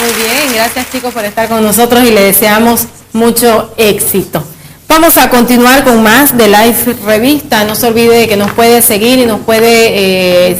Muy bien, gracias chicos por estar con nosotros y le deseamos mucho éxito. Vamos a continuar con más de Live Revista. No se olvide de que nos puede seguir y nos puede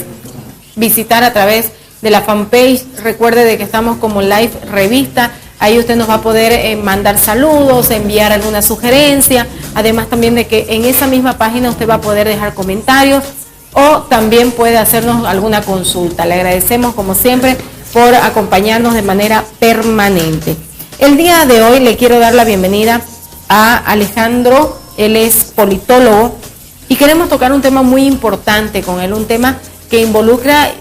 visitar a través de la fanpage. Recuerde de que estamos como Live Revista. Ahí usted nos va a poder mandar saludos, enviar alguna sugerencia. Además también de que en esa misma página usted va a poder dejar comentarios o también puede hacernos alguna consulta. Le agradecemos como siempre por acompañarnos de manera permanente. El día de hoy le quiero dar la bienvenida a Alejandro. Él es politólogo y queremos tocar un tema muy importante con él, un tema que involucra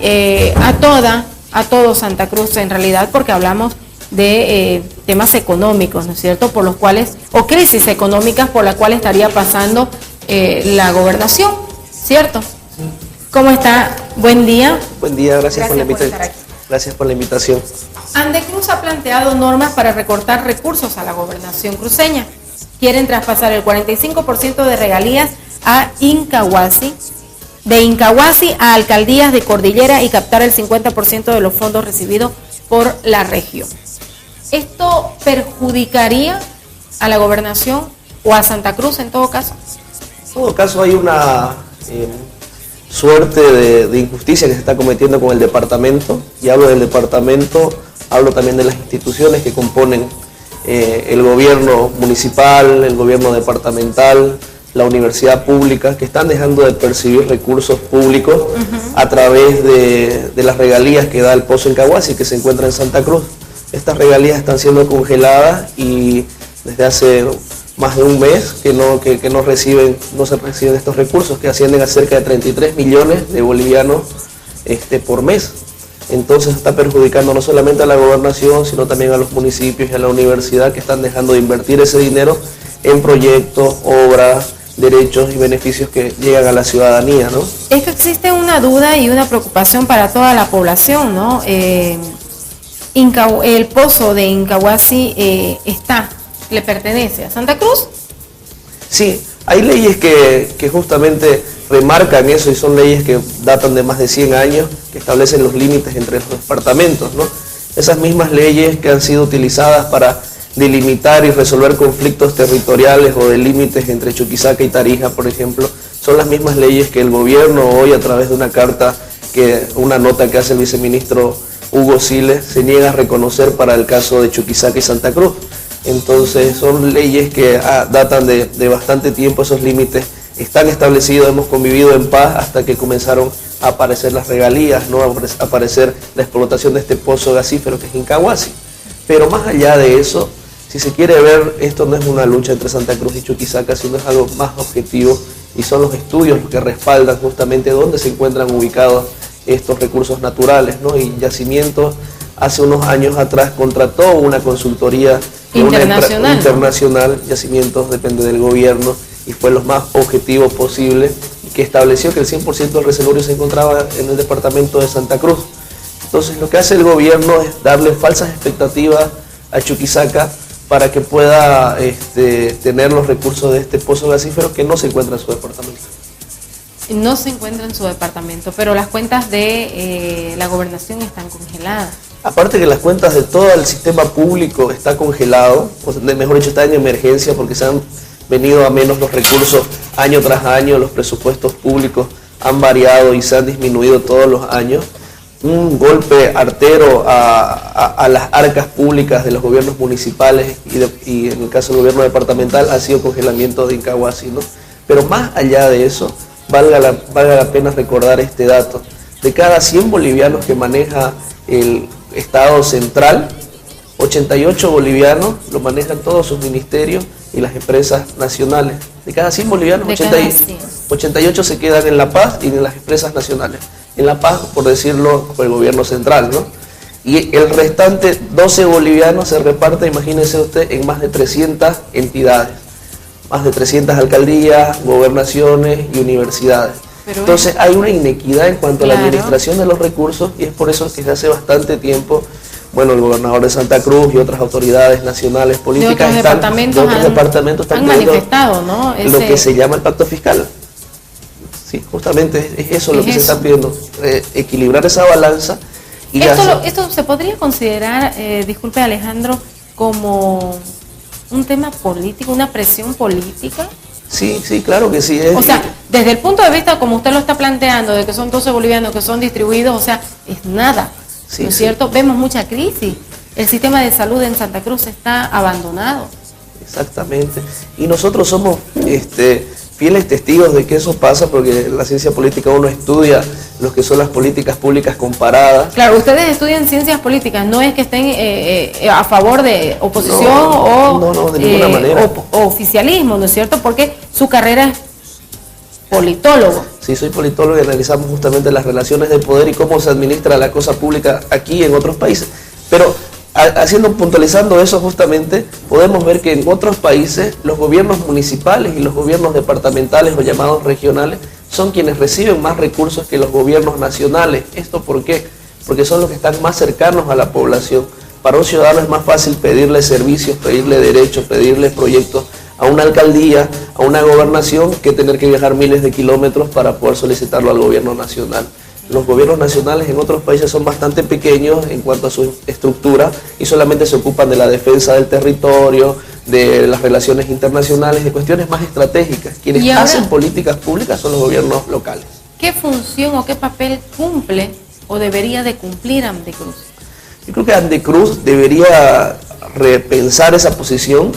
a todo Santa Cruz en realidad, porque hablamos de temas económicos, ¿no es cierto?, por los cuales, o crisis económicas por la cual estaría pasando la gobernación, ¿cierto? Sí. ¿Cómo está? Buen día. Buen día, gracias por la invitación. Gracias por la invitación. Andecruz ha planteado normas para recortar recursos a la gobernación cruceña. Quieren traspasar el 45% de regalías a Incahuasi, de Incahuasi a alcaldías de Cordillera y captar el 50% de los fondos recibidos por la región. ¿Esto perjudicaría a la gobernación o a Santa Cruz en todo caso? En todo caso hay una suerte de injusticia que se está cometiendo con el departamento, y hablo del departamento, hablo también de las instituciones que componen el gobierno municipal, el gobierno departamental, la universidad pública, que están dejando de percibir recursos públicos a través de las regalías que da el Pozo Incahuasi, que se encuentra en Santa Cruz. Estas regalías están siendo congeladas y desde hace más de un mes que no se reciben estos recursos, que ascienden a cerca de 33 millones de bolivianos por mes. Entonces está perjudicando no solamente a la gobernación, sino también a los municipios y a la universidad, que están dejando de invertir ese dinero en proyectos, obras, derechos y beneficios que llegan a la ciudadanía, ¿no? Es que existe una duda y una preocupación para toda la población, ¿no? El pozo de Incahuasi le pertenece a Santa Cruz. Sí, hay leyes que justamente remarcan eso, y son leyes que datan de más de 100 años, que establecen los límites entre los departamentos, ¿no? Esas mismas leyes que han sido utilizadas para delimitar y resolver conflictos territoriales o de límites entre Chuquisaca y Tarija, por ejemplo, son las mismas leyes que el gobierno hoy, a través de una nota que hace el viceministro Hugo Siles, se niega a reconocer para el caso de Chuquisaca y Santa Cruz. Entonces son leyes que datan de bastante tiempo. Esos límites están establecidos, hemos convivido en paz hasta que comenzaron a aparecer las regalías, ¿no? A aparecer la explotación de este pozo gasífero que es Incahuasi. Pero más allá de eso, si se quiere ver, esto no es una lucha entre Santa Cruz y Chuquisaca, sino es algo más objetivo, y son los estudios los que respaldan justamente dónde se encuentran ubicados estos recursos naturales, ¿no? Y Yacimientos hace unos años atrás contrató una consultoría internacional. Yacimientos depende del gobierno y fue lo más objetivo posible, y que estableció que el 100% del reservorio se encontraba en el departamento de Santa Cruz. Entonces lo que hace el gobierno es darle falsas expectativas a Chuquisaca para que pueda tener los recursos de este pozo gasífero que no se encuentra en su departamento. No se encuentra en su departamento, pero las cuentas de la gobernación están congeladas. Aparte que las cuentas de todo el sistema público está congelado, mejor dicho, está en emergencia, porque se han venido a menos los recursos año tras año, los presupuestos públicos han variado y se han disminuido todos los años. Un golpe artero a las arcas públicas de los gobiernos municipales y en el caso del gobierno departamental ha sido congelamiento de Incahuasi, ¿no? Pero más allá de eso, valga la pena recordar este dato: de cada 100 bolivianos que maneja el Estado central, 88 bolivianos lo manejan todos sus ministerios y las empresas nacionales. De cada 100 bolivianos, 88 se quedan en La Paz y en las empresas nacionales. En La Paz, por decirlo, por el gobierno central, ¿no? Y el restante, 12 bolivianos, se reparte, imagínense usted, en más de 300 entidades, más de 300 alcaldías, gobernaciones y universidades. Entonces hay una inequidad en cuanto a la administración de los recursos, y es por eso que desde hace bastante tiempo, bueno, el gobernador de Santa Cruz y otras autoridades nacionales políticas de otros departamentos están manifestado, ¿no? Lo que se llama el pacto fiscal. Sí, justamente es eso lo que se está pidiendo, equilibrar esa balanza Y esto se podría considerar, disculpe Alejandro, como un tema político, una presión política. Sí, sí, claro que sí. O sea, desde el punto de vista como usted lo está planteando, de que son 12 bolivianos que son distribuidos, o sea, es nada, sí, ¿no es cierto? Vemos mucha crisis. El sistema de salud en Santa Cruz está abandonado. Exactamente. Y nosotros somos fieles testigos de que eso pasa, porque en la ciencia política uno estudia lo que son las políticas públicas comparadas. Claro, ustedes estudian ciencias políticas, no es que estén a favor de oposición no, de ninguna manera. O oficialismo, ¿no es cierto? Porque su carrera es politólogo. Sí, soy politólogo y analizamos justamente las relaciones de poder y cómo se administra la cosa pública aquí y en otros países. Pero puntualizando eso justamente, podemos ver que en otros países los gobiernos municipales y los gobiernos departamentales o llamados regionales son quienes reciben más recursos que los gobiernos nacionales. ¿Esto por qué? Porque son los que están más cercanos a la población. Para un ciudadano es más fácil pedirle servicios, pedirle derechos, pedirle proyectos a una alcaldía, a una gobernación, que tener que viajar miles de kilómetros para poder solicitarlo al gobierno nacional. Los gobiernos nacionales en otros países son bastante pequeños en cuanto a su estructura y solamente se ocupan de la defensa del territorio, de las relaciones internacionales, de cuestiones más estratégicas. Quienes hacen políticas públicas son los gobiernos locales. ¿Qué función o qué papel cumple o debería de cumplir Andecruz? Yo creo que Andecruz debería repensar esa posición.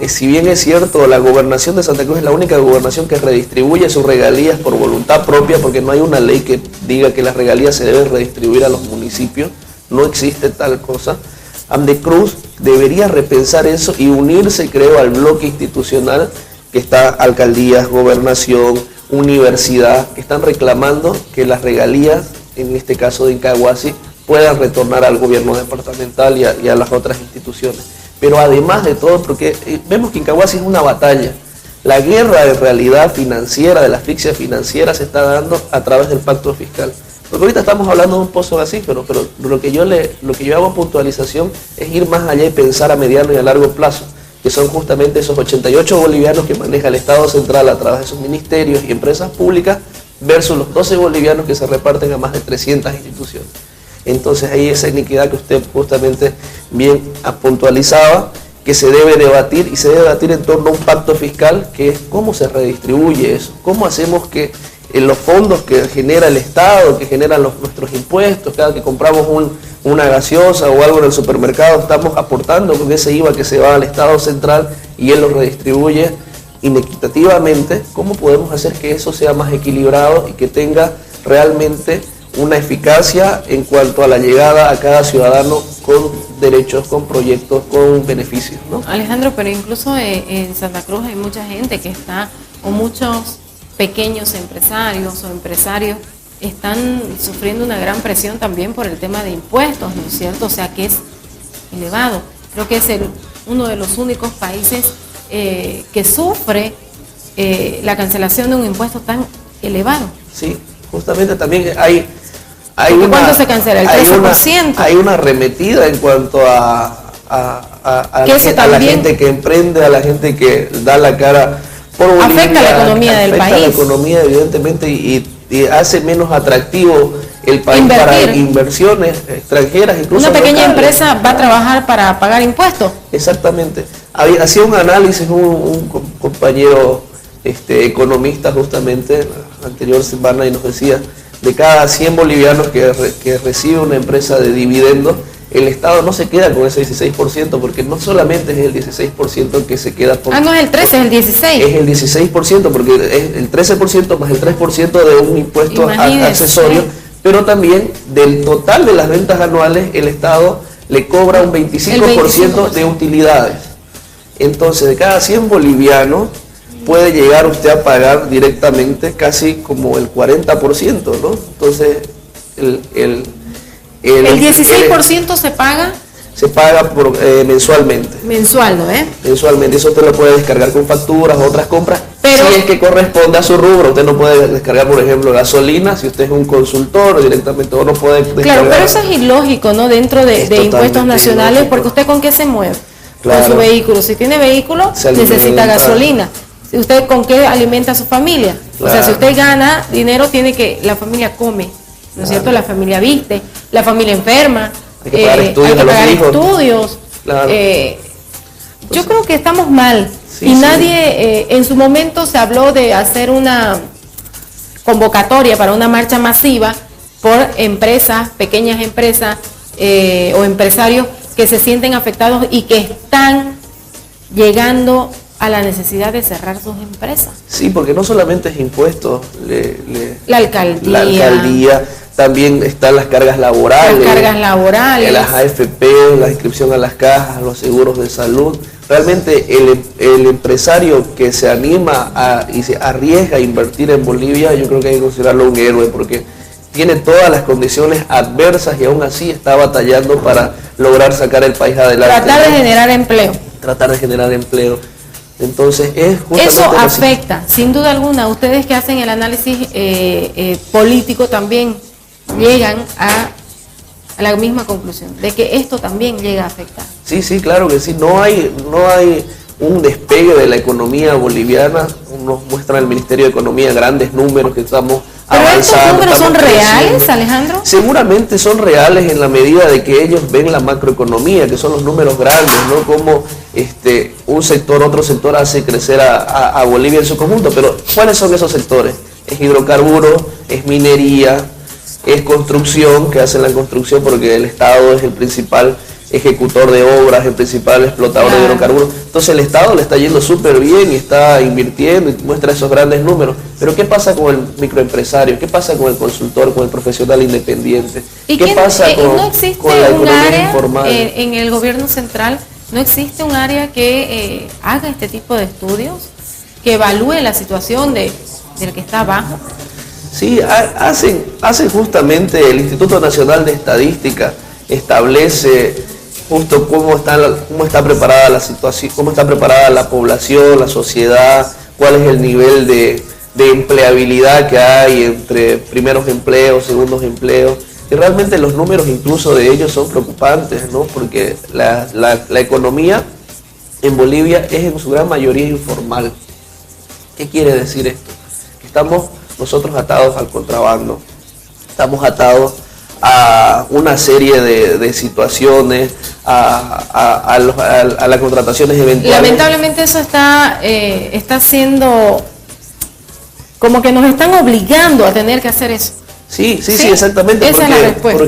Si bien es cierto, la gobernación de Santa Cruz es la única gobernación que redistribuye sus regalías por voluntad propia, porque no hay una ley que diga que las regalías se deben redistribuir a los municipios, no existe tal cosa. Andecruz debería repensar eso y unirse, creo, al bloque institucional que está alcaldías, gobernación, universidad, que están reclamando que las regalías, en este caso de Incahuasi, puedan retornar al gobierno departamental y a las otras instituciones. Pero además de todo, porque vemos que Incahuasi es una batalla. La guerra de realidad financiera, de la asfixia financiera, se está dando a través del pacto fiscal. Porque ahorita estamos hablando de un pozo gasífero, pero lo que yo hago puntualización es ir más allá y pensar a mediano y a largo plazo, que son justamente esos 88 bolivianos que maneja el Estado central a través de sus ministerios y empresas públicas, versus los 12 bolivianos que se reparten a más de 300 instituciones. Entonces ahí esa iniquidad que usted justamente bien puntualizaba, que se debe debatir, y se debe debatir en torno a un pacto fiscal, que es cómo se redistribuye eso, cómo hacemos que los fondos que genera el Estado, que generan nuestros impuestos, cada que compramos una gaseosa o algo en el supermercado, estamos aportando con ese IVA que se va al Estado central y él lo redistribuye inequitativamente. ¿Cómo podemos hacer que eso sea más equilibrado y que tenga realmente una eficacia en cuanto a la llegada a cada ciudadano con derechos, con proyectos, con beneficios, ¿no? Alejandro, pero incluso en Santa Cruz hay mucha gente que está, o muchos pequeños empresarios o empresarios están sufriendo una gran presión también por el tema de impuestos, ¿no es cierto? O sea que es elevado. Creo que es uno de los únicos países que sufre la cancelación de un impuesto tan elevado. Sí, justamente también ¿cuánto se cancela? ¿El 13%? Hay una arremetida en cuanto a la gente que emprende, a la gente que da la cara por Bolivia. Afecta la economía del país. Afecta la economía, evidentemente, y hace menos atractivo el país para inversiones extranjeras. Incluso una pequeña empresa va a trabajar para pagar impuestos. Exactamente. Hacía un análisis un compañero economista justamente, anterior semana, y nos decía, de cada 100 bolivianos que recibe una empresa de dividendos, el Estado no se queda con ese 16%, porque no solamente es el 16% que se queda por... no es el 13, es el 16. Es el 16%, porque es el 13% más el 3% de un impuesto accesorio, pero también del total de las ventas anuales, el Estado le cobra un 25% de utilidades. Entonces, de cada 100 bolivianos, puede llegar usted a pagar directamente casi como el 40%, ¿no? Entonces, el 16% se paga. Se paga mensualmente. Mensual, ¿no? Mensualmente. Eso usted lo puede descargar con facturas, otras compras. Pero si es que corresponde a su rubro, usted no puede descargar, por ejemplo, gasolina. Si usted es un consultor directamente, o no puede descargar. Claro, pero eso es ilógico, ¿no? Dentro de impuestos nacionales, ilógico. Porque usted ¿con qué se mueve? Claro. Con su vehículo. Si tiene vehículo, necesita gasolina. ¿Usted con qué alimenta a su familia? Claro. O sea, si usted gana dinero, la familia come. ¿no es cierto? La familia viste, la familia enferma, hay que pagar estudios, hay que pagar estudios. Claro. Yo creo que estamos mal, sí, y sí. nadie, en su momento se habló de hacer una convocatoria para una marcha masiva por empresas, pequeñas empresas o empresarios que se sienten afectados y que están llegando a la necesidad de cerrar sus empresas. Sí, porque no solamente es impuestos, la alcaldía, también están las cargas laborales, las AFP, la inscripción a las cajas, los seguros de salud. Realmente el empresario que se anima y se arriesga a invertir en Bolivia, yo creo que hay que considerarlo un héroe, porque tiene todas las condiciones adversas y aún así está batallando para lograr sacar el país adelante. Tratar de generar empleo. Tratar de generar empleo. Entonces es justamente eso afecta, sin duda alguna. Ustedes que hacen el análisis político también llegan a la misma conclusión de que esto también llega a afectar. Sí, sí, claro que sí. No hay un despegue de la economía boliviana. Nos muestra el Ministerio de Economía grandes números que estamos avanzando. ¿Pero estos números son reales, Alejandro? Seguramente son reales en la medida de que ellos ven la macroeconomía, que son los números grandes, ¿no? Como un sector, otro sector hace crecer a Bolivia en su conjunto. Pero ¿cuáles son esos sectores? Es hidrocarburos, es minería, es construcción, que hacen la construcción porque el Estado es el principal ejecutor de obras, el principal explotador de hidrocarburos. Entonces el Estado le está yendo súper bien y está invirtiendo y muestra esos grandes números. Pero ¿qué pasa con el microempresario? ¿Qué pasa con el consultor, con el profesional independiente? ¿Y qué pasa no existe con la un economía área informal? En el gobierno central? ¿No existe un área que haga este tipo de estudios? Que evalúe la situación del que está abajo. Sí, hacen justamente el Instituto Nacional de Estadística, establece justo cómo está preparada la situación, cómo está preparada la población, la sociedad, cuál es el nivel de empleabilidad que hay entre primeros empleos, segundos empleos. Y realmente los números incluso de ellos son preocupantes, ¿no? Porque la economía en Bolivia es en su gran mayoría informal. ¿Qué quiere decir esto? Que estamos nosotros atados al contrabando, estamos atados a una serie de situaciones, a las contrataciones eventuales. Lamentablemente eso está siendo como que nos están obligando a tener que hacer eso. Sí, exactamente. Esa es la respuesta.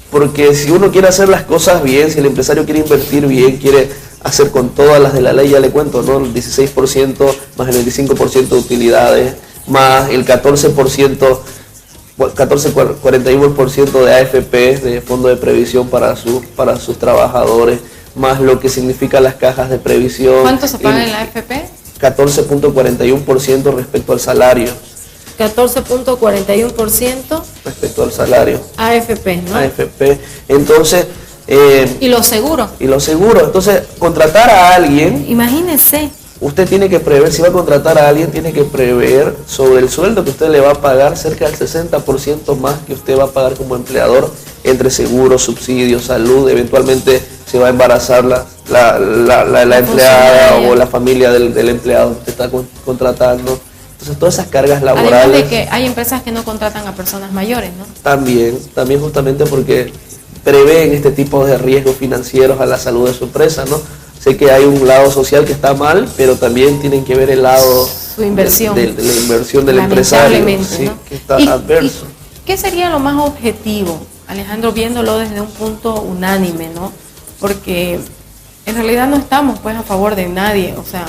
Porque si uno quiere hacer las cosas bien, si el empresario quiere invertir bien, quiere hacer con todas las de la ley, ya le cuento, ¿no? El 16% más el 25% de utilidades, más el 41% de AFP, de Fondo de Previsión para sus trabajadores, más lo que significa las cajas de previsión. ¿Cuánto se paga en la AFP? 14.41% respecto al salario. 14.41% respecto al salario. AFP, ¿no? AFP. Entonces... ¿Y los seguros? Y los seguros. Entonces, contratar a alguien... Imagínese. Usted tiene que prever, si va a contratar a alguien, tiene que prever sobre el sueldo que usted le va a pagar, cerca del 60% más que usted va a pagar como empleador, entre seguros, subsidios, salud, eventualmente se va a embarazar la empleada o la familia del empleado que está contratando. Entonces todas esas cargas laborales... Además de que hay empresas que no contratan a personas mayores, ¿no? También justamente porque prevén este tipo de riesgos financieros a la salud de su empresa, ¿no? Sé que hay un lado social que está mal, pero también tienen que ver el lado su inversión. De la inversión del empresario, ¿sí? ¿no? Que está adverso. ¿Qué sería lo más objetivo, Alejandro, viéndolo desde un punto unánime, ¿no? Porque en realidad no estamos pues a favor de nadie, o sea,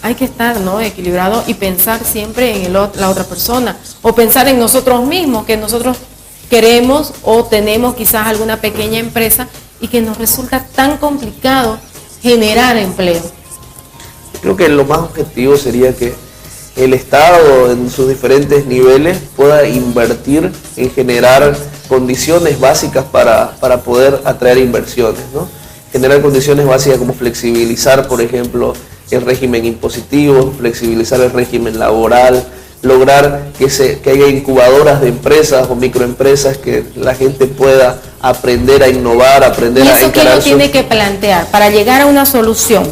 hay que estar, ¿no?, equilibrado y pensar siempre en la otra persona, o pensar en nosotros mismos, que nosotros queremos o tenemos quizás alguna pequeña empresa y que nos resulta tan complicado generar empleo. Creo que lo más objetivo sería que el Estado en sus diferentes niveles pueda invertir en generar condiciones básicas para poder atraer inversiones, ¿no? Generar condiciones básicas como flexibilizar, por ejemplo, el régimen impositivo, flexibilizar el régimen laboral, lograr que haya incubadoras de empresas o microempresas, que la gente pueda aprender a innovar, aprender a encarar. ¿Y eso quién lo tiene que plantear para llegar a una solución?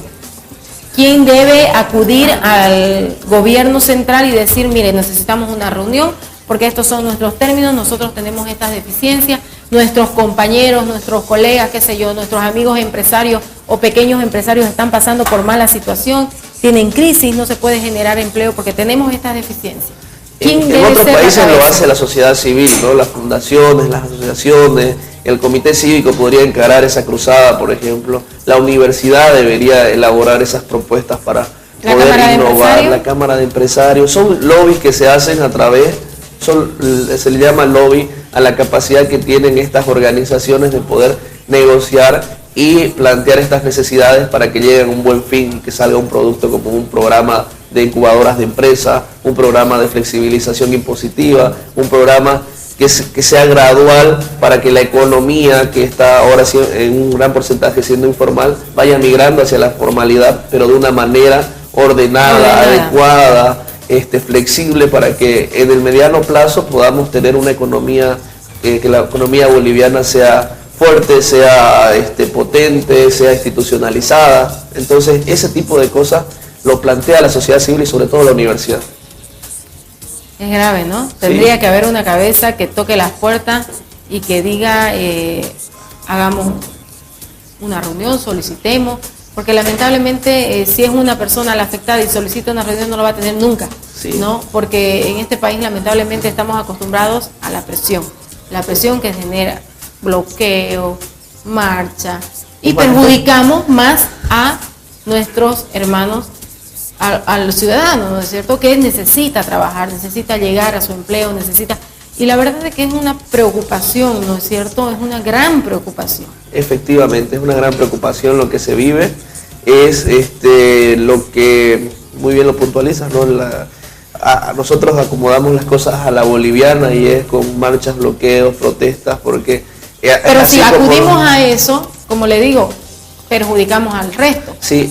¿Quién debe acudir al gobierno central y decir, mire, necesitamos una reunión porque estos son nuestros términos, nosotros tenemos estas deficiencias, nuestros compañeros, nuestros colegas, qué sé yo, nuestros amigos empresarios o pequeños empresarios están pasando por mala situación, tienen crisis, no se puede generar empleo porque tenemos estas deficiencias. En otros países lo hace la sociedad civil, ¿no? Las fundaciones, las asociaciones, el comité cívico podría encarar esa cruzada, por ejemplo. La universidad debería elaborar esas propuestas para poder innovar. La Cámara de Empresarios. Son lobbies que se hacen a través, se le llama lobby a la capacidad que tienen estas organizaciones de poder negociar y plantear estas necesidades para que lleguen a un buen fin y que salga un producto como un programa de incubadoras de empresa, un programa de flexibilización impositiva, un programa que sea gradual para que la economía, que está ahora en un gran porcentaje siendo informal, vaya migrando hacia la formalidad, pero de una manera ordenada, adecuada, flexible, para que en el mediano plazo podamos tener una economía, que la economía boliviana sea fuerte, sea potente, sea institucionalizada. Entonces, ese tipo de cosas lo plantea la sociedad civil y sobre todo la universidad. Es grave, ¿no? Tendría que haber una cabeza que toque las puertas y que diga, hagamos una reunión, solicitemos, porque lamentablemente si es una persona la afectada y solicita una reunión no lo va a tener nunca, ¿no? Porque en este país lamentablemente estamos acostumbrados a la presión que genera bloqueo, marcha, y perjudicamos más a nuestros hermanos, al ciudadano, ¿no es cierto?, que necesita trabajar, necesita llegar a su empleo, y la verdad es que es una preocupación, ¿no es cierto?, es una gran preocupación. Efectivamente, es una gran preocupación lo que se vive, es lo que muy bien lo puntualizas, ¿no? Nosotros acomodamos las cosas a la boliviana y es con marchas, bloqueos, protestas, porque... Pero si acudimos a eso, como le digo, perjudicamos al resto. Sí,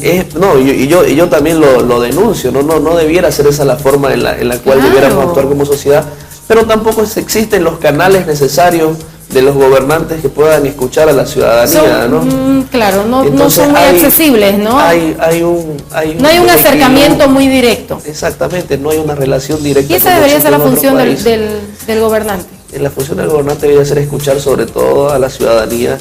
yo también lo denuncio, no debiera ser esa la forma en la cual debiéramos actuar como sociedad, pero tampoco existen los canales necesarios de los gobernantes que puedan escuchar a la ciudadanía, ¿no? Claro, no son muy accesibles, ¿no? No hay un acercamiento muy directo. Exactamente, no hay una relación directa. Y esa debería ser la función del gobernante. La función del gobernante debería ser escuchar sobre todo a la ciudadanía,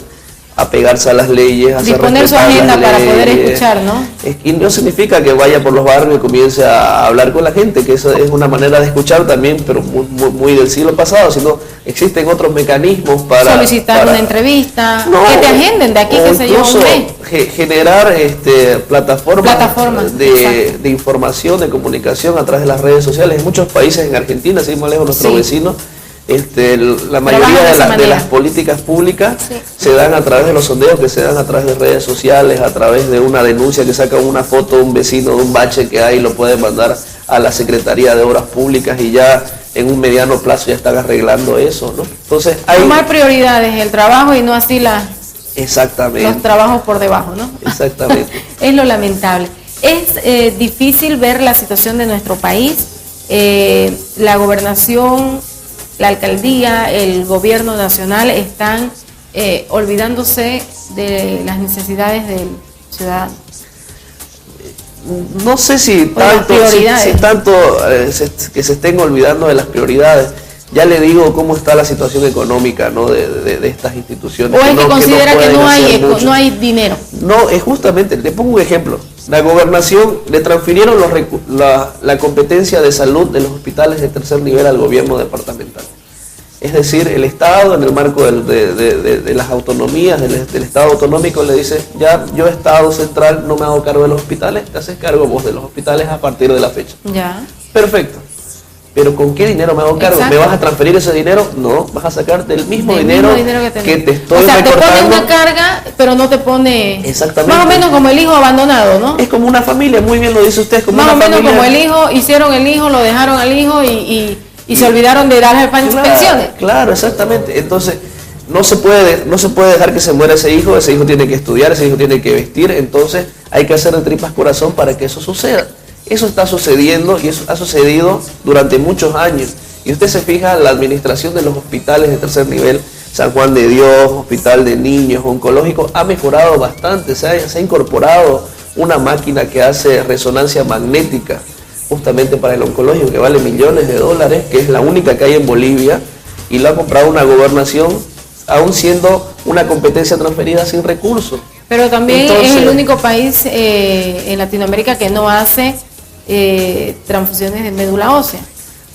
apegarse a las leyes, disponer su agenda para poder escuchar, ¿no? Y no significa que vaya por los barrios y comience a hablar con la gente, que eso es una manera de escuchar también, pero muy del siglo pasado, sino existen otros mecanismos para... Solicitar una entrevista, que te agenden de aquí, qué sé yo, un mes. Generar plataformas de información, de comunicación a través de las redes sociales. En muchos países, en Argentina, seguimos lejos nuestro vecino, la mayoría de las políticas públicas se dan a través de los sondeos que se dan a través de redes sociales, a través de una denuncia que saca una foto de un vecino de un bache que hay y lo puede mandar a la Secretaría de Obras Públicas y ya en un mediano plazo ya están arreglando eso, ¿no? Entonces hay tomar prioridades, el trabajo y no así los trabajos por debajo, ¿no? Exactamente. Es lo lamentable. Es difícil ver la situación de nuestro país, la gobernación, la alcaldía, el gobierno nacional están olvidándose de las necesidades del ciudadano. No sé si tanto que se estén olvidando de las prioridades. Ya le digo cómo está la situación económica, ¿no?, de estas instituciones. O es que considera que no hay dinero. No, es justamente, te pongo un ejemplo. La gobernación le transfirieron la competencia de salud de los hospitales de tercer nivel al gobierno departamental. Es decir, el Estado, en el marco de las autonomías, del Estado autonómico, le dice, ya yo Estado central no me hago cargo de los hospitales, te haces cargo vos de los hospitales a partir de la fecha. Ya. Perfecto. Pero ¿con qué dinero me hago cargo? Exacto. ¿Me vas a transferir ese dinero? No, vas a sacar del mismo dinero que te estoy recortando. O sea, te pone una carga, pero no te pone... Exactamente. Más o menos como el hijo abandonado, ¿no? Es como una familia, muy bien lo dice usted, como más una familia. Más o menos familia. como el hijo, hicieron el hijo, lo dejaron al hijo y se olvidaron de darle pensiones. Claro, exactamente. Entonces, no se puede dejar que se muera ese hijo tiene que estudiar, ese hijo tiene que vestir, entonces hay que hacer de tripas corazón para que eso suceda. Eso está sucediendo y eso ha sucedido durante muchos años. Y usted se fija, la administración de los hospitales de tercer nivel, San Juan de Dios, Hospital de Niños, Oncológico, ha mejorado bastante, se ha incorporado una máquina que hace resonancia magnética justamente para el oncológico, que vale millones de dólares, que es la única que hay en Bolivia, y lo ha comprado una gobernación, aún siendo una competencia transferida sin recursos. Pero también entonces, es el único país en Latinoamérica que no hace transfusiones de médula ósea.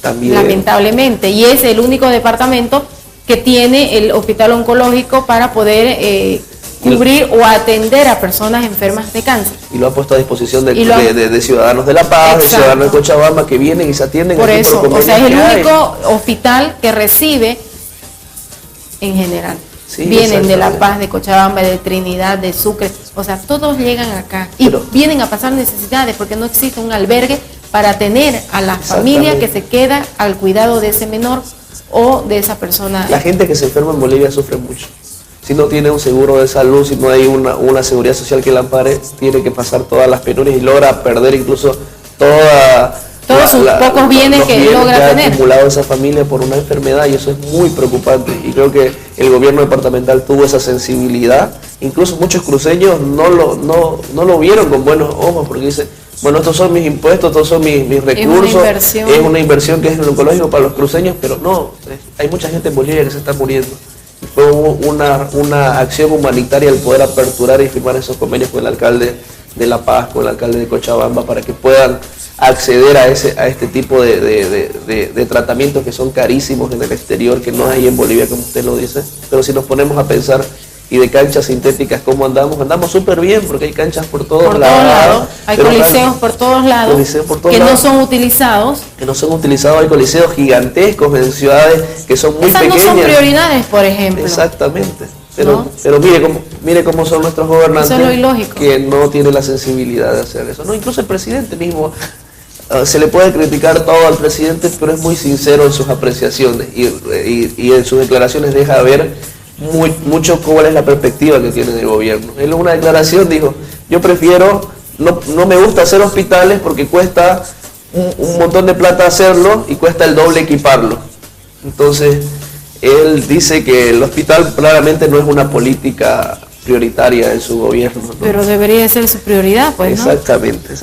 También. Lamentablemente. Y es el único departamento que tiene el hospital oncológico para poder cubrir o atender a personas enfermas de cáncer. Y lo ha puesto a disposición de ciudadanos de La Paz, exacto, de ciudadanos de Cochabamba que vienen y se atienden. Por eso, o sea, es el único hospital que recibe en general. Sí, vienen de La Paz, de Cochabamba, de Trinidad, de Sucre, o sea, todos llegan acá y vienen a pasar necesidades porque no existe un albergue para tener a la familia que se queda al cuidado de ese menor o de esa persona. La gente que se enferma en Bolivia sufre mucho. Si no tiene un seguro de salud, si no hay una seguridad social que la ampare, tiene que pasar todas las penurias y logra perder incluso todos sus pocos bienes que logra tener. Ha acumulado esa familia por una enfermedad y eso es muy preocupante. Y creo que el gobierno departamental tuvo esa sensibilidad. Incluso muchos cruceños no lo vieron con buenos ojos porque dicen, bueno, estos son mis impuestos, estos son mis recursos, es una inversión que es en el oncológico para los cruceños, pero no, hay mucha gente en Bolivia que se está muriendo. Y fue una acción humanitaria el poder aperturar y firmar esos convenios con el alcalde de La Paz, con el alcalde de Cochabamba, para que puedan acceder a este tipo de tratamientos que son carísimos en el exterior, que no hay en Bolivia, como usted lo dice. Pero si nos ponemos a pensar, y de canchas sintéticas, ¿cómo andamos? Andamos súper bien, porque hay canchas por todos lados. Hay coliseos por todos lados, no son utilizados. Que no son utilizados, hay coliseos gigantescos en ciudades que son muy pequeñas. Esas no son prioridades, por ejemplo. Exactamente. Pero mire cómo son nuestros gobernantes, eso es lo ilógico, que no tienen la sensibilidad de hacer eso. No, incluso el presidente mismo, se le puede criticar todo al presidente, pero es muy sincero en sus apreciaciones y en sus declaraciones deja ver mucho cuál es la perspectiva que tiene del gobierno. Él en una declaración dijo, yo prefiero, no me gusta hacer hospitales porque cuesta un montón de plata hacerlo y cuesta el doble equiparlo. Entonces, él dice que el hospital claramente no es una política prioritaria en su gobierno, ¿no? Pero debería ser su prioridad, pues, ¿no? Exactamente.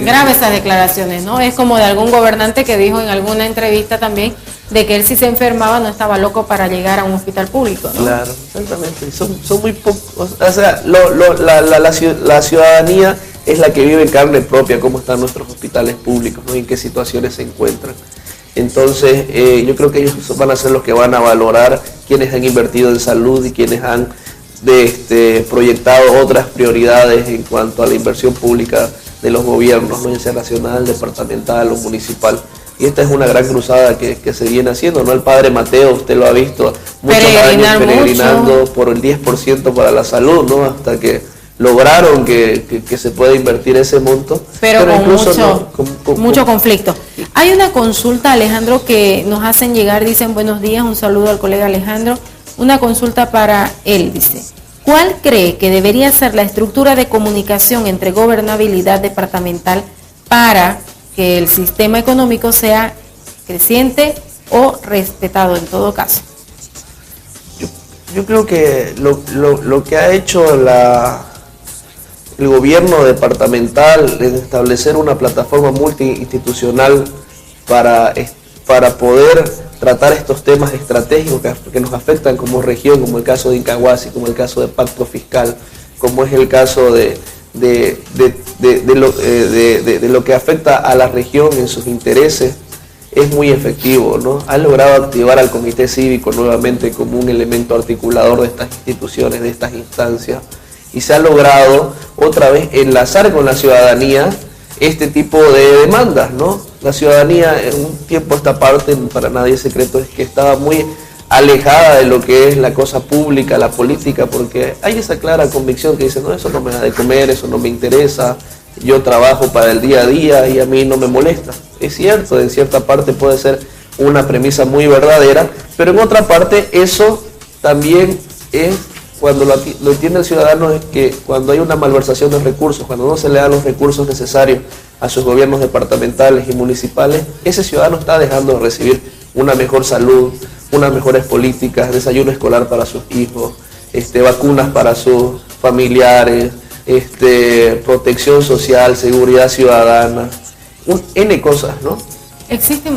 Grave esas declaraciones, ¿no? Es como de algún gobernante que dijo en alguna entrevista también de que él si se enfermaba no estaba loco para llegar a un hospital público, ¿no? Claro, exactamente. Son muy pocos. O sea, la ciudadanía es la que vive en carne propia cómo están nuestros hospitales públicos, ¿no? Y en qué situaciones se encuentran. Entonces, yo creo que ellos van a ser los que van a valorar quienes han invertido en salud y quienes han proyectado otras prioridades en cuanto a la inversión pública de los gobiernos, ¿no? Ya sea nacional, departamental o municipal. Y esta es una gran cruzada que se viene haciendo, ¿no? El padre Mateo, usted lo ha visto, muchos años peregrinando por el 10% para la salud, ¿no? Hasta que lograron que se pueda invertir ese monto. Pero con mucho conflicto. Hay una consulta, Alejandro, que nos hacen llegar, dicen buenos días, un saludo al colega Alejandro. Una consulta para él, dice, ¿cuál cree que debería ser la estructura de comunicación entre gobernabilidad departamental para que el sistema económico sea creciente o respetado en todo caso? Yo creo que lo que ha hecho el gobierno departamental es establecer una plataforma multiinstitucional para poder tratar estos temas estratégicos que nos afectan como región, como el caso de Incahuasi, como el caso de pacto fiscal, como es el caso de lo que afecta a la región en sus intereses, es muy efectivo, ¿no? Ha logrado activar al comité cívico nuevamente como un elemento articulador de estas instituciones, de estas instancias, y se ha logrado otra vez enlazar con la ciudadanía este tipo de demandas, ¿no? La ciudadanía en un tiempo a esta parte, para nadie es secreto, es que estaba muy alejada de lo que es la cosa pública, la política, porque hay esa clara convicción que dice, no, eso no me da de comer, eso no me interesa, yo trabajo para el día a día y a mí no me molesta. Es cierto, en cierta parte puede ser una premisa muy verdadera, pero en otra parte eso también es, cuando lo entiende el ciudadano, es que cuando hay una malversación de recursos, cuando no se le dan los recursos necesarios a sus gobiernos departamentales y municipales, ese ciudadano está dejando de recibir una mejor salud, unas mejores políticas, desayuno escolar para sus hijos, vacunas para sus familiares, protección social, seguridad ciudadana, un N cosas, ¿no? Existen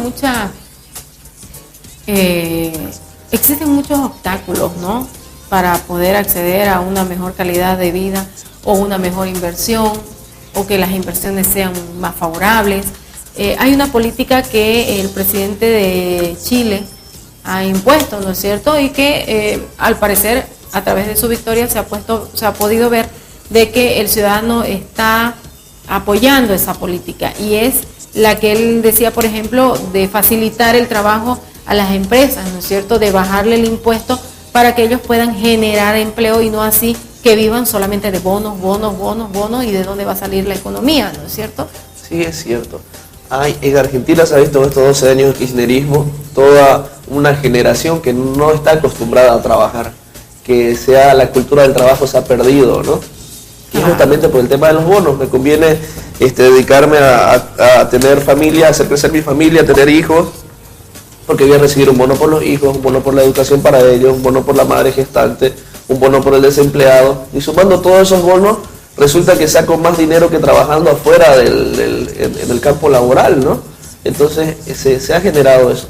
muchos obstáculos, ¿no?, para poder acceder a una mejor calidad de vida o una mejor inversión, o que las inversiones sean más favorables. Hay una política que el presidente de Chile ha impuesto, ¿no es cierto?, y que al parecer a través de su victoria se ha podido ver de que el ciudadano está apoyando esa política, y es la que él decía, por ejemplo, de facilitar el trabajo a las empresas, ¿no es cierto?, de bajarle el impuesto para que ellos puedan generar empleo y no así que vivan solamente de bonos, y de dónde va a salir la economía, ¿no es cierto? Sí, es cierto. En Argentina se ha visto en estos 12 años de kirchnerismo toda una generación que no está acostumbrada a trabajar, que la cultura del trabajo se ha perdido, ¿no? Y justamente por el tema de los bonos, me conviene dedicarme a tener familia, a hacer crecer mi familia, a tener hijos, porque voy a recibir un bono por los hijos, un bono por la educación para ellos, un bono por la madre gestante, un bono por el desempleado, y sumando todos esos bonos, resulta que saco más dinero que trabajando afuera en el campo laboral, ¿no? Entonces se ha generado eso.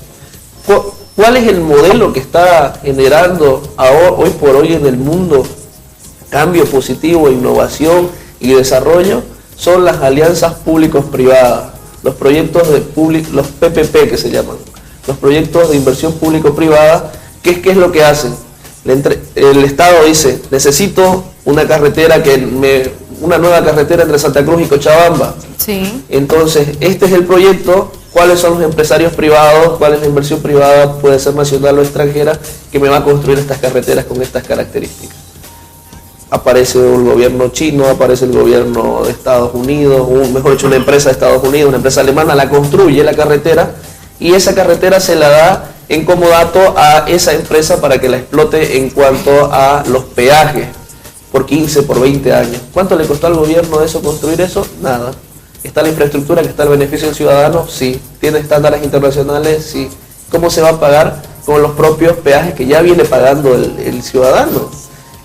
¿Cuál es el modelo que está generando hoy por hoy en el mundo cambio positivo, innovación y desarrollo? Son las alianzas públicos-privadas, los proyectos los PPP que se llaman, los proyectos de inversión público-privada. ¿Qué es lo que hacen? El Estado dice, necesito una nueva carretera entre Santa Cruz y Cochabamba. Sí. Entonces, este es el proyecto. ¿Cuáles son los empresarios privados? ¿Cuál es la inversión privada? Puede ser nacional o extranjera, que me va a construir estas carreteras con estas características. Aparece el gobierno chino, aparece el gobierno de Estados Unidos, mejor dicho, una empresa de Estados Unidos, una empresa alemana, la construye la carretera, y esa carretera se la da en comodato a esa empresa para que la explote en cuanto a los peajes, por 15, por 20 años. ¿Cuánto le costó al gobierno eso, construir eso? Nada. ¿Está la infraestructura que está al beneficio del ciudadano? Sí. ¿Tiene estándares internacionales? Sí. ¿Cómo se va a pagar? Con los propios peajes que ya viene pagando el ciudadano.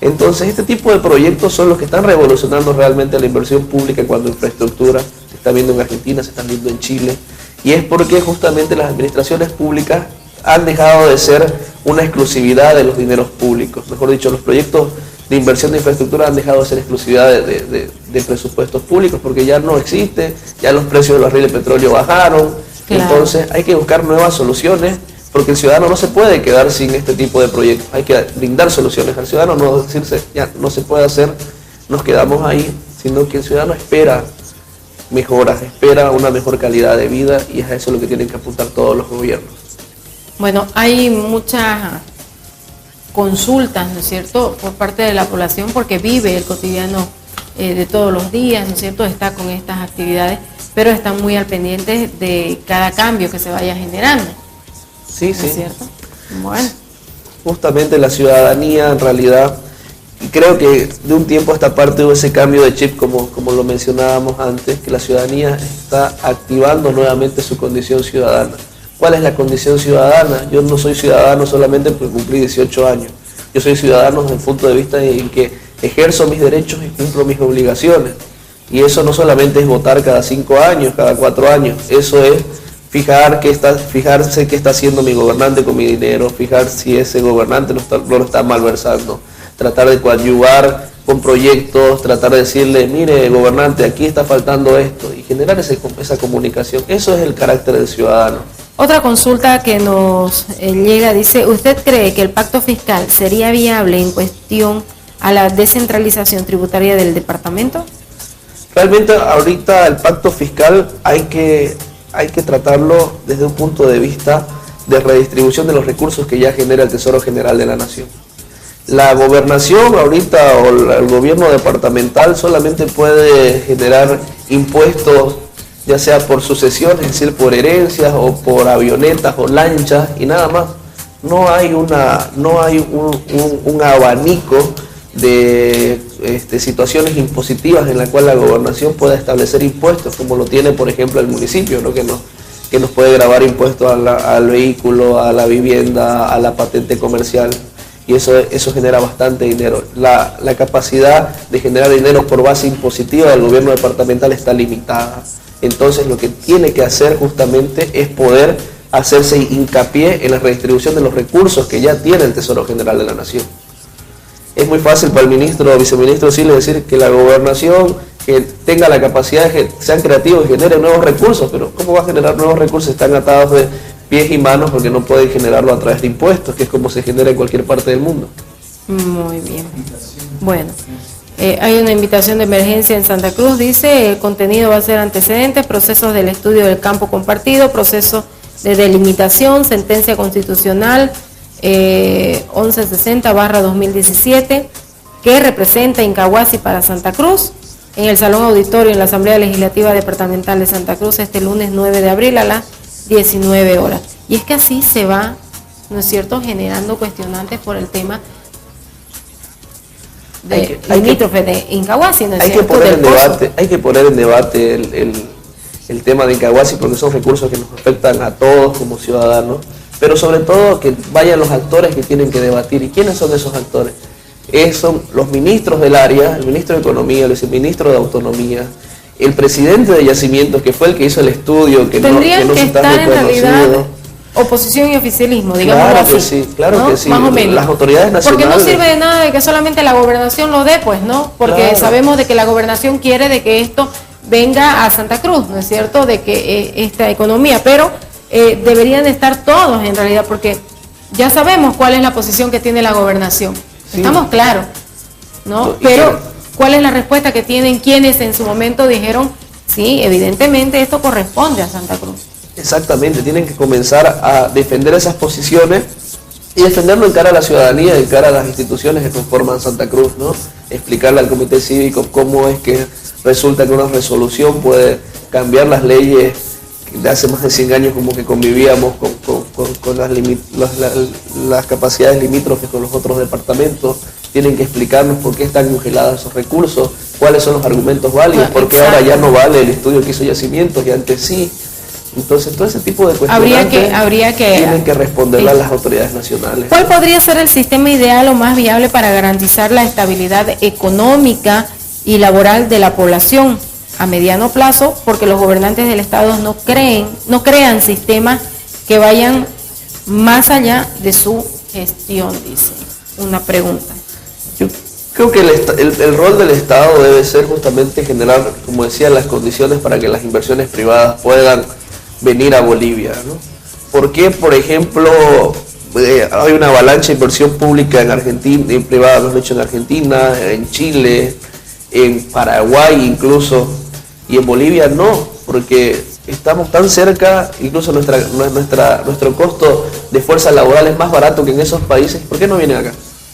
Entonces, este tipo de proyectos son los que están revolucionando realmente la inversión pública en cuanto a infraestructura. Se está viendo en Argentina, se está viendo en Chile, y es porque justamente las administraciones públicas han dejado de ser una exclusividad de los dineros públicos. Mejor dicho, los proyectos de inversión de infraestructura han dejado de ser exclusividad de presupuestos públicos, porque ya no existe, ya los precios de los barriles de petróleo bajaron. Claro. Entonces hay que buscar nuevas soluciones, porque el ciudadano no se puede quedar sin este tipo de proyectos. Hay que brindar soluciones al ciudadano, no decirse, ya no se puede hacer, nos quedamos ahí, sino que el ciudadano espera mejoras, espera una mejor calidad de vida, y es a eso lo que tienen que apuntar todos los gobiernos. Bueno, hay muchas consultas, ¿no es cierto?, por parte de la población, porque vive el cotidiano de todos los días, ¿no es cierto?, está con estas actividades, pero están muy al pendiente de cada cambio que se vaya generando. Sí, ¿no sí. es cierto? Bueno. Justamente la ciudadanía, en realidad, y creo que de un tiempo a esta parte hubo ese cambio de chip, como lo mencionábamos antes, que la ciudadanía está activando nuevamente su condición ciudadana. ¿Cuál es la condición ciudadana? Yo no soy ciudadano solamente porque cumplí 18 años. Yo soy ciudadano desde el punto de vista en que ejerzo mis derechos y cumplo mis obligaciones. Y eso no solamente es votar cada 5 años, cada 4 años. Eso es fijarse qué está haciendo mi gobernante con mi dinero, fijar si ese gobernante no lo está malversando. Tratar de coadyuvar con proyectos, tratar de decirle, mire, gobernante, aquí está faltando esto, y generar esa comunicación. Eso es el carácter del ciudadano. Otra consulta que nos llega dice, ¿usted cree que el pacto fiscal sería viable en cuestión a la descentralización tributaria del departamento? Realmente ahorita el pacto fiscal hay que tratarlo desde un punto de vista de redistribución de los recursos que ya genera el Tesoro General de la Nación. La gobernación ahorita o el gobierno departamental solamente puede generar impuestos, ya sea por sucesiones, es decir, por herencias o por avionetas o lanchas, y nada más. No hay un abanico de situaciones impositivas en la cual la gobernación pueda establecer impuestos, como lo tiene, por ejemplo, el municipio, ¿no? que nos puede gravar impuestos al vehículo, a la vivienda, a la patente comercial. y eso genera bastante dinero. La capacidad de generar dinero por base impositiva del gobierno departamental está limitada. Entonces lo que tiene que hacer justamente es poder hacerse hincapié en la redistribución de los recursos que ya tiene el Tesoro General de la Nación. Es muy fácil para el ministro o viceministro decir que la gobernación que tenga la capacidad de que sean creativos y generen nuevos recursos, pero ¿cómo va a generar nuevos recursos? Están atados de pies y manos porque no pueden generarlo a través de impuestos, que es como se genera en cualquier parte del mundo. Muy bien. Bueno, hay una invitación de emergencia en Santa Cruz, dice, el contenido va a ser antecedentes, procesos del estudio del campo compartido, proceso de delimitación, sentencia constitucional 1160/2017, que representa Incahuasi para Santa Cruz, en el Salón Auditorio en la Asamblea Legislativa Departamental de Santa Cruz este lunes 9 de abril a las 19 horas. Y es que así se va, ¿no es cierto?, generando cuestionantes por el tema de limítrofe de Incahuasi, ¿no es cierto? Hay que poner en debate el tema de Incahuasi porque son recursos que nos afectan a todos como ciudadanos, pero sobre todo que vayan los actores que tienen que debatir. ¿Y quiénes son esos actores? Son los ministros del área, el ministro de Economía, el viceministro de Autonomía, el presidente de Yacimientos, que fue el que hizo el estudio, que no se está reconocido. Oposición y oficialismo, digamos claro así. Que sí, claro, ¿no? Que sí. Más o menos. Las autoridades nacionales. Porque no sirve de nada de que solamente la gobernación lo dé, pues, ¿no? Porque claro, sabemos de que la gobernación quiere de que esto venga a Santa Cruz, ¿no es cierto?, de que esta economía, pero deberían estar todos en realidad, porque ya sabemos cuál es la posición que tiene la gobernación, sí. Estamos claros, ¿no? Pero ¿cuál es la respuesta que tienen quienes en su momento dijeron, sí, evidentemente esto corresponde a Santa Cruz? Exactamente, tienen que comenzar a defender esas posiciones y defenderlo en cara a la ciudadanía, en cara a las instituciones que conforman Santa Cruz, ¿no? Explicarle al comité cívico cómo es que resulta que una resolución puede cambiar las leyes de hace más de 100 años, como que convivíamos con las capacidades limítrofes con los otros departamentos. Tienen que explicarnos por qué están congelados esos recursos, cuáles son los argumentos válidos, por qué ahora ya no vale el estudio que hizo Yacimientos y antes sí. Entonces, todo ese tipo de cuestiones habría que tienen que responderle a las autoridades nacionales. ¿Cuál podría ser el sistema ideal o más viable para garantizar la estabilidad económica y laboral de la población a mediano plazo? Porque los gobernantes del Estado no crean sistemas que vayan más allá de su gestión, dice. Una pregunta. Yo creo que el rol del Estado debe ser justamente generar, como decía, las condiciones para que las inversiones privadas puedan venir a Bolivia, ¿no? ¿Por qué, por ejemplo, hay una avalancha de inversión pública en Argentina, en privada, lo han hecho en Argentina, en Chile, en Paraguay incluso, y en Bolivia no? Porque estamos tan cerca, incluso nuestro costo de fuerza laboral es más barato que en esos países. ¿Por qué no vienen acá?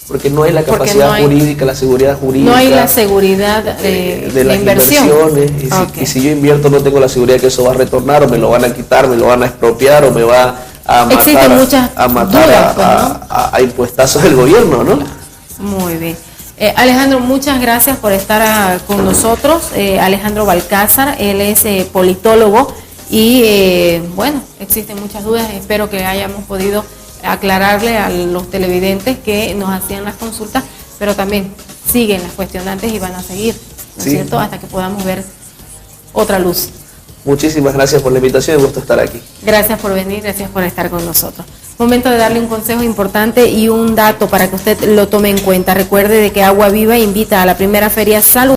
Porque no hay la capacidad jurídica, la seguridad jurídica. No hay la seguridad de las inversiones. Y si yo invierto no tengo la seguridad que eso va a retornar, o me lo van a quitar, me lo van a expropiar, o me va a matar, a impuestazos del gobierno, ¿no? Muy bien. Alejandro, muchas gracias por estar con nosotros. Alejandro Balcázar, él es politólogo y bueno, existen muchas dudas. Espero que hayamos podido aclararle a los televidentes que nos hacían las consultas, pero también siguen las cuestionantes y van a seguir, ¿no es cierto?, hasta que podamos ver otra luz. Muchísimas gracias por la invitación, me gusta estar aquí. Gracias por venir, gracias por estar con nosotros. Momento de darle un consejo importante y un dato para que usted lo tome en cuenta. Recuerde de que Agua Viva invita a la primera feria salud